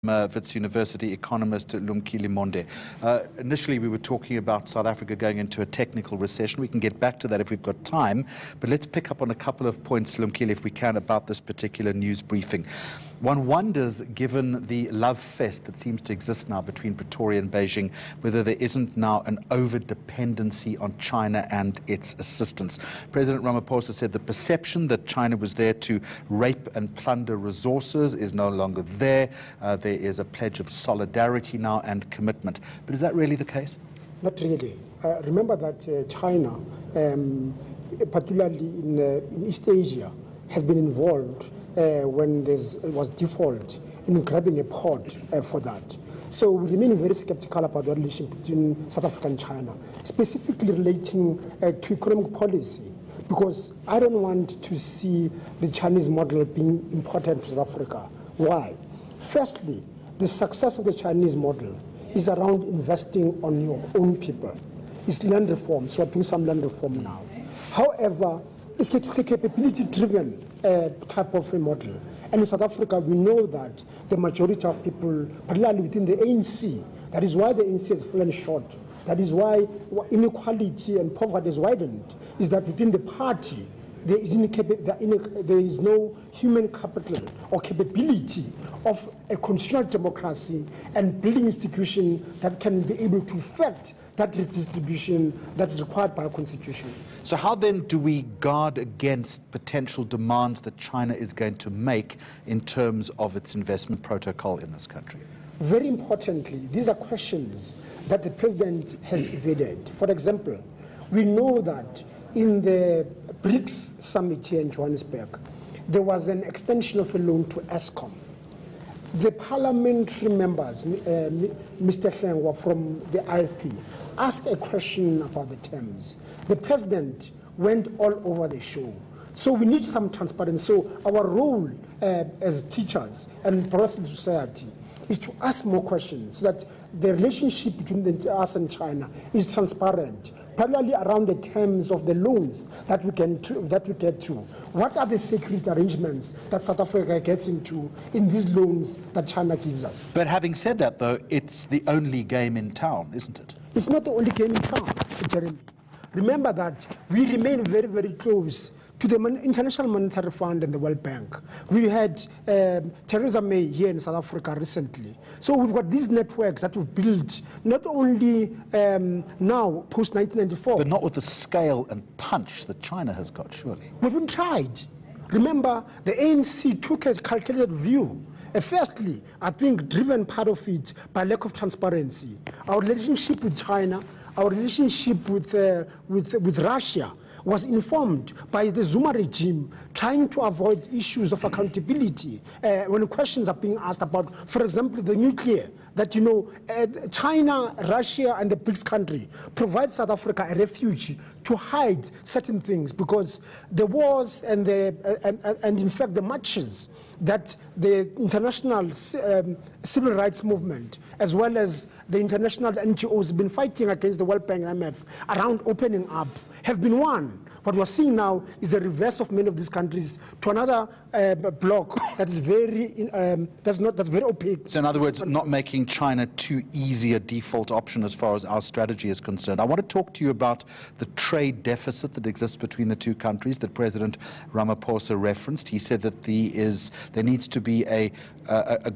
Wits University economist Lumkile Monde. Initially, we were talking about South Africa going into a technical recession. We can get back to that if we've got time, but let's pick up on a couple of points, Lumkile, if we can, about this particular news briefing. One wonders, given the love fest that seems to exist now between Pretoria and Beijing, whether there isn't now an over-dependency on China and its assistance. President Ramaphosa said the perception that China was there to rape and plunder resources is no longer there. There is a pledge of solidarity now and commitment. But is that really the case? Not really. Remember that China, particularly in East Asia, has been involved when there was default in grabbing a port for that. So we remain very skeptical about the relationship between South Africa and China, specifically relating to economic policy, because I don't want to see the Chinese model being imported to South Africa. Why? Firstly, the success of the Chinese model is around investing on your own people. It's land reform, so we're doing some land reform now. However, it's a capability-driven type of a model. And in South Africa, we know that the majority of people, particularly within the ANC, that is why the ANC has fallen short. That is why inequality and poverty is widened, is that within the party, there is no human capital or capability of a constitutional democracy and building institutions that can be able to effect that redistribution that's required by our constitution. So how then do we guard against potential demands that China is going to make in terms of its investment protocol in this country? Very importantly, these are questions that the president has evaded. For example, we know that in the BRICS summit here in Johannesburg, there was an extension of a loan to Eskom. The parliamentary members, Mr. Hlengwa from the IFP, asked a question about the terms. The president went all over the show. So we need some transparency. So our role as teachers and civil society is to ask more questions so that the relationship between us and China is transparent, particularly around the terms of the loans that we get to. What are the secret arrangements that South Africa gets into in these loans that China gives us? But having said that, though, it's the only game in town, isn't it? It's not the only game in town, Jeremy. Remember that we remain very, very close to the International Monetary Fund and the World Bank. We had Theresa May here in South Africa recently. So we've got these networks that we've built, not only now, post-1994. But not with the scale and punch that China has got, surely. We've even tried. Remember, the ANC took a calculated view. Firstly, I think driven part of it by lack of transparency. Our relationship with China, our relationship with Russia, was informed by the Zuma regime trying to avoid issues of accountability when questions are being asked about, for example, the nuclear, that, you know, China, Russia, and the BRICS country provide South Africa a refuge to hide certain things, because the wars and in fact the marches that the international civil rights movement, as well as the international NGOs, have been fighting against the World Bank and IMF around opening up, have been won. What we're seeing now is the reverse of many of these countries to another bloc that is that's very opaque. So in other words, not making China too easy a default option as far as our strategy is concerned. I want to talk to you about the trade deficit that exists between the two countries that President Ramaphosa referenced. He said that there needs to be a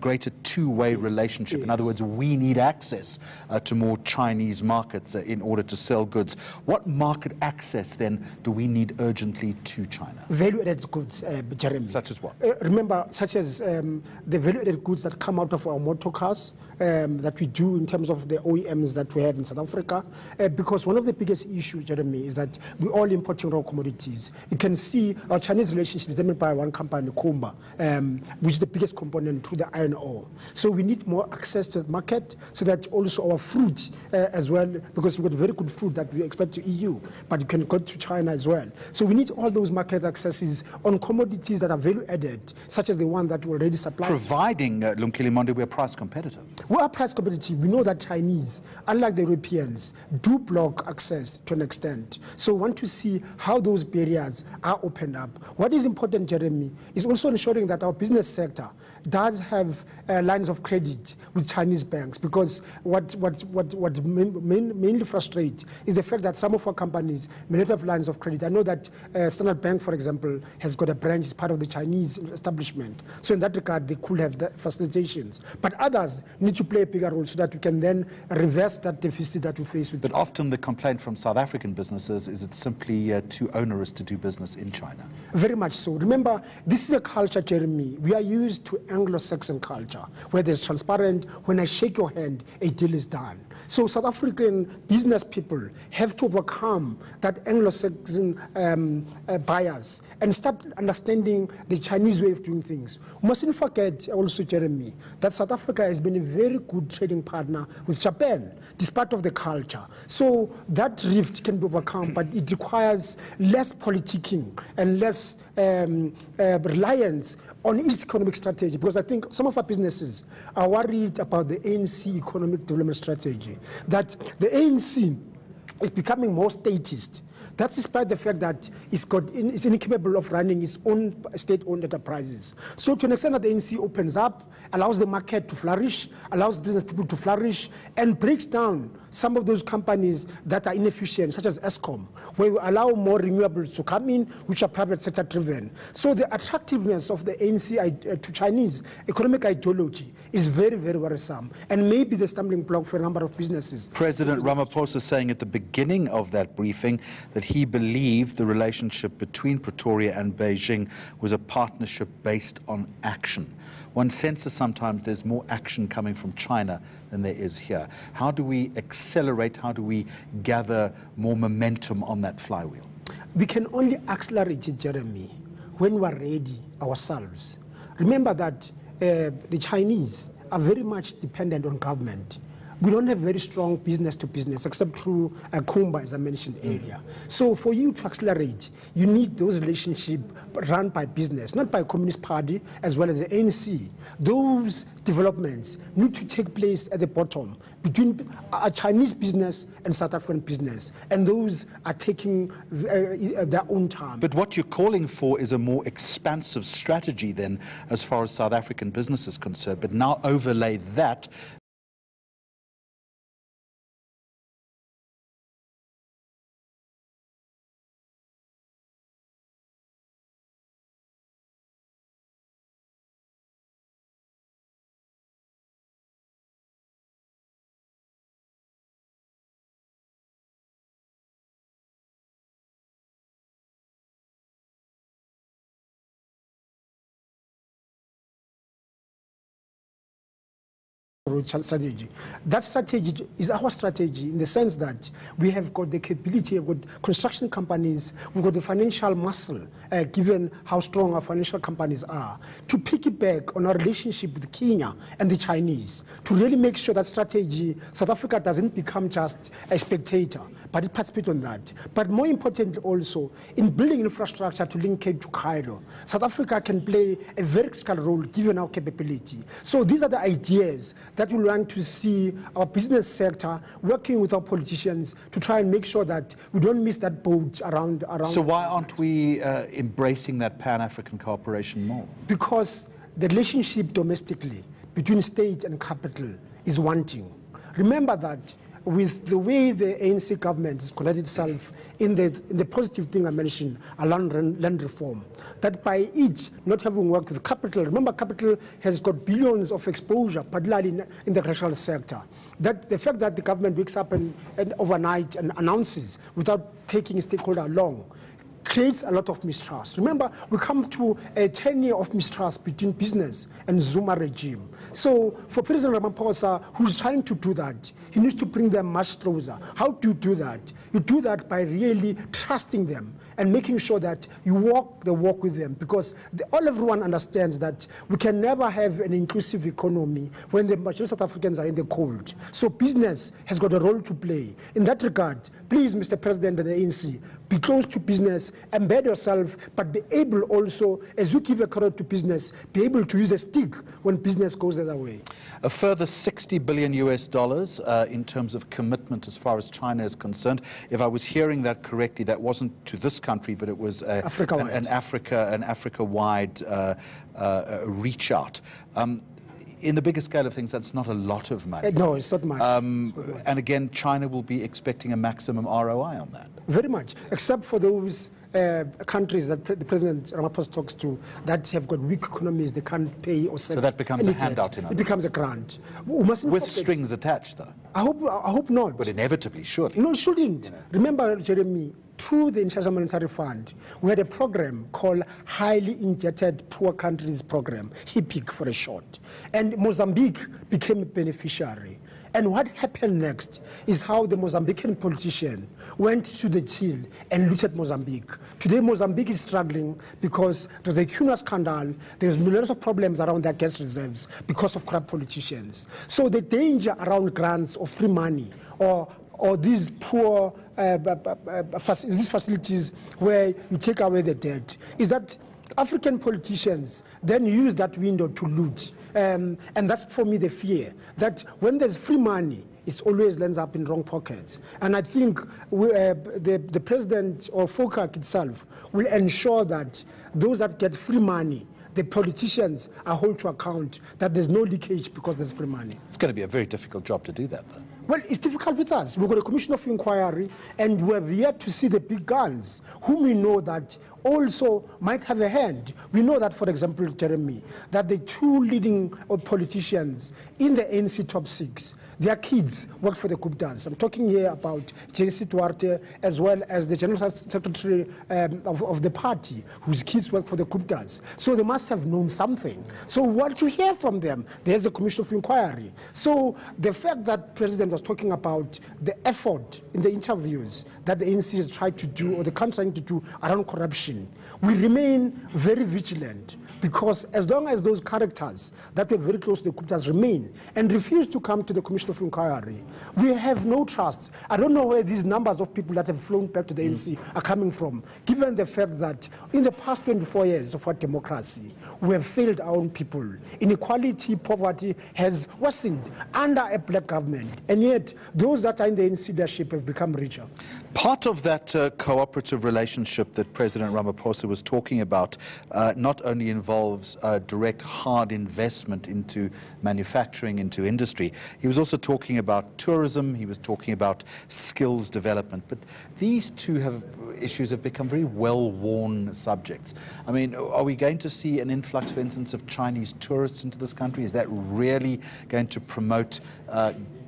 greater two-way relationship. In other words, we need access to more Chinese markets in order to sell goods. What market access then do we need urgently to China? Value-added goods, Jeremy. Such as what? Remember, such as the value-added goods that come out of our motor cars, that we do in terms of the OEMs that we have in South Africa. Because one of the biggest issues, Jeremy, is that we're all importing raw commodities. You can see our Chinese relationship is determined by one company, Kumba, which is the biggest component to the iron ore. So we need more access to the market so that also our fruit as well, because we've got very good fruit that we expect to EU, but you can go to China as well. So we need all those market accesses on commodities that are very value added, such as the one that we already supply. Providing, Lumkile Monde, we're price competitive. We are price competitive. We know that Chinese, unlike the Europeans, do block access to an extent. So we want to see how those barriers are opened up. What is important, Jeremy, is also ensuring that our business sector does have lines of credit with Chinese banks, because what mainly frustrates is the fact that some of our companies may not have lines of credit. I know that Standard Bank, for example, has got a branch as part of the Chinese establishment. So in that regard, they could have the facilitations. But others need to play a bigger role so that we can then reverse that deficit that we face with. But often the complaint from South African businesses is it's simply too onerous to do business in China. Very much so. Remember, this is a culture, Jeremy. We are used to Anglo-Saxon culture, where there's transparent, when I shake your hand, a deal is done. So South African business people have to overcome that Anglo-Saxon bias and start understanding the Chinese way of doing things. We mustn't forget also, Jeremy, that South Africa has been a very good trading partner with Japan, despite of the culture. So that rift can be overcome, but it requires less politicking and less reliance on its economic strategy, because I think some of our businesses are worried about the ANC economic development strategy, that the ANC is becoming more statist. That's despite the fact that it's incapable of running its own state-owned enterprises. So to an extent that the ANC opens up, allows the market to flourish, allows business people to flourish, and breaks down some of those companies that are inefficient, such as Eskom, where we allow more renewables to come in, which are private sector driven. So the attractiveness of the ANC to Chinese economic ideology is very, very worrisome, and maybe the stumbling block for a number of businesses. President Ramaphosa saying at the beginning of that briefing that he believed the relationship between Pretoria and Beijing was a partnership based on action. One senses sometimes there's more action coming from China than there is here. How do we accelerate, how do we gather more momentum on that flywheel? We can only accelerate it, Jeremy, when we are ready ourselves. Remember that the Chinese are very much dependent on government. We don't have very strong business to business, except through Kumba, as I mentioned earlier. So for you to accelerate, you need those relationships run by business, not by Communist Party, as well as the ANC. Those developments need to take place at the bottom between a Chinese business and South African business, and those are taking their own time. But what you're calling for is a more expansive strategy then, as far as South African business is concerned, but now overlay that strategy. That strategy is our strategy in the sense that we have got the capability, we've got construction companies, we've got the financial muscle, given how strong our financial companies are, to piggyback on our relationship with Kenya and the Chinese, to really make sure that strategy, South Africa doesn't become just a spectator, but it participates on that. But more importantly also, in building infrastructure to link Cape to Cairo, South Africa can play a very critical role given our capability. So these are the ideas that we want to see our business sector working with our politicians to try and make sure that we don't miss that boat around. So why aren't we embracing that Pan-African cooperation more? Because the relationship domestically between state and capital is wanting. Remember that with the way the ANC government has conducted itself in the positive thing I mentioned around land reform, that by it not having worked with capital, remember capital has got billions of exposure, particularly in the agricultural sector, that the fact that the government wakes up and overnight and announces without taking a stakeholder along, creates a lot of mistrust. Remember, we come to a 10-year of mistrust between business and Zuma regime. So for President Ramaphosa, who's trying to do that, he needs to bring them much closer. How do you do that? You do that by really trusting them and making sure that you walk the walk with them, because everyone understands that we can never have an inclusive economy when the majority of South Africans are in the cold. So business has got a role to play. In that regard, please, Mr. President and the ANC, be close to business, embed yourself, but be able also, as you give a carrot to business, be able to use a stick when business goes the other way. A further $60 billion in terms of commitment as far as China is concerned. If I was hearing that correctly, that wasn't to this country, but it was an Africa-wide reach out. In the bigger scale of things, that's not a lot of money. No, it's not much. And again, China will be expecting a maximum ROI on that. Very much, except for those countries that the President Ramaphosa talks to that have got weak economies, they can't pay or sell. So that becomes a handout, in other words. It becomes a grant. With strings attached, though. I hope not. But inevitably, surely. No, it shouldn't. You know. Remember, Jeremy, through the International Monetary Fund, we had a program called Highly Indebted Poor Countries Program, HIPIC for a short. And Mozambique became a beneficiary. And what happened next is how the Mozambican politician went to the till and looted Mozambique. Today, Mozambique is struggling because there was a Cunha scandal. There's millions of problems around their gas reserves because of corrupt politicians. So the danger around grants or free money or these poor these facilities where you take away the debt is that African politicians then use that window to loot. And that's, for me, the fear, that when there's free money, it always lands up in wrong pockets. And I think the president or FOCAC itself will ensure that those that get free money, the politicians are held to account, that there's no leakage because there's free money. It's going to be a very difficult job to do that, though. Well, it's difficult with us. We've got a commission of inquiry, and we have yet to see the big guns, whom we know that also might have a hand. We know that, for example, Jeremy, that the two leading politicians in the ANC top 6, their kids work for the Guptas. I'm talking here about J.C. Duarte, as well as the General Secretary of the party, whose kids work for the Guptas. So they must have known something. So what to hear from them? There's a commission of inquiry. So the fact that President was talking about the effort in the interviews that the ANC has tried to do, or the country trying to do around corruption, we remain very vigilant. Because as long as those characters that were very close to the Guptas remain and refuse to come to the Commission of Inquiry, we have no trust. I don't know where these numbers of people that have flown back to the ANC are coming from, given the fact that in the past 24 years of our democracy, we have failed our own people. Inequality, poverty has worsened under a black government, and yet those that are in the ANC leadership have become richer. Part of that cooperative relationship that President Ramaphosa was talking about not only involves direct hard investment into manufacturing, into industry. He was also talking about tourism, he was talking about skills development. But these two issues have become very well-worn subjects. I mean, are we going to see an influx, for instance, of Chinese tourists into this country? Is that really going to promote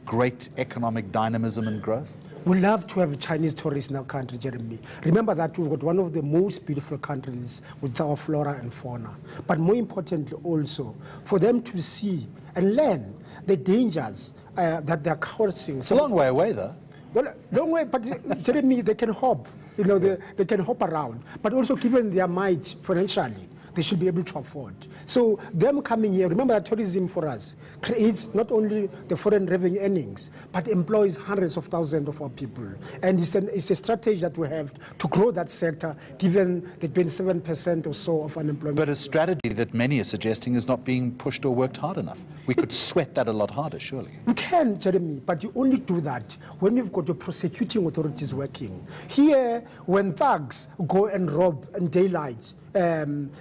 great economic dynamism and growth? We love to have Chinese tourists in our country, Jeremy. Remember that we've got one of the most beautiful countries with our flora and fauna. But more importantly also, for them to see and learn the dangers that they're causing. It's a long way away, though. Well, long way, but Jeremy, they can hop. You know, they can hop around. But also, given their might financially, they should be able to afford. So them coming here, remember that tourism for us creates not only the foreign revenue earnings, but employs hundreds of thousands of our people. And it's a strategy that we have to grow that sector, given the 27% or so of unemployment. But a strategy that many are suggesting is not being pushed or worked hard enough. We could sweat that a lot harder, surely. We can, Jeremy, but you only do that when you've got your prosecuting authorities working. Here, when thugs go and rob in daylight,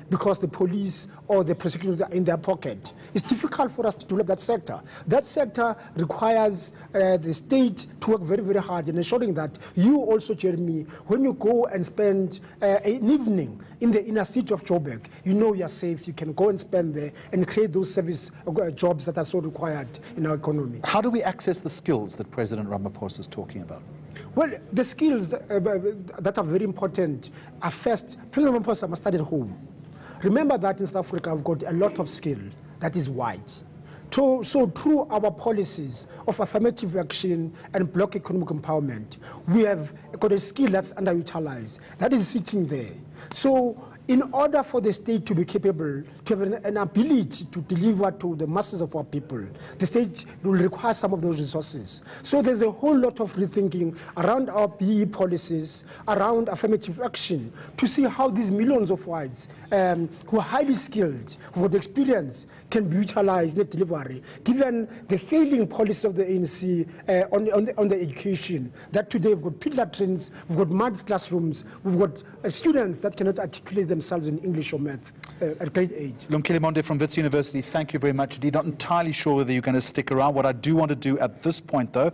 because the police or the prosecutors are in their pocket, it's difficult for us to develop that sector. That sector requires the state to work very, very hard in ensuring that you also, Jeremy, when you go and spend an evening in the inner city of Joburg, you know you're safe, you can go and spend there and create those service jobs that are so required in our economy. How do we access the skills that President Ramaphosa is talking about? Well, the skills that are very important are first, President Ramaphosa must start at home. Remember that in South Africa, we've got a lot of skill that is white. So through our policies of affirmative action and block economic empowerment, we have got a skill that's underutilized, that is sitting there. So in order for the state to be capable, to have an ability to deliver to the masses of our people, the state will require some of those resources. So there's a whole lot of rethinking around our BE policies, around affirmative action, to see how these millions of whites who are highly skilled, who have experience, can be utilized in the delivery, given the failing policies of the ANC on the education, that today we've got pediatricians, we've got mud classrooms, we've got students that cannot articulate themselves in English or math at grade 8. Lumkile Monde from Wits University, thank you very much indeed. Not entirely sure whether you're going to stick around. What I do want to do at this point, though,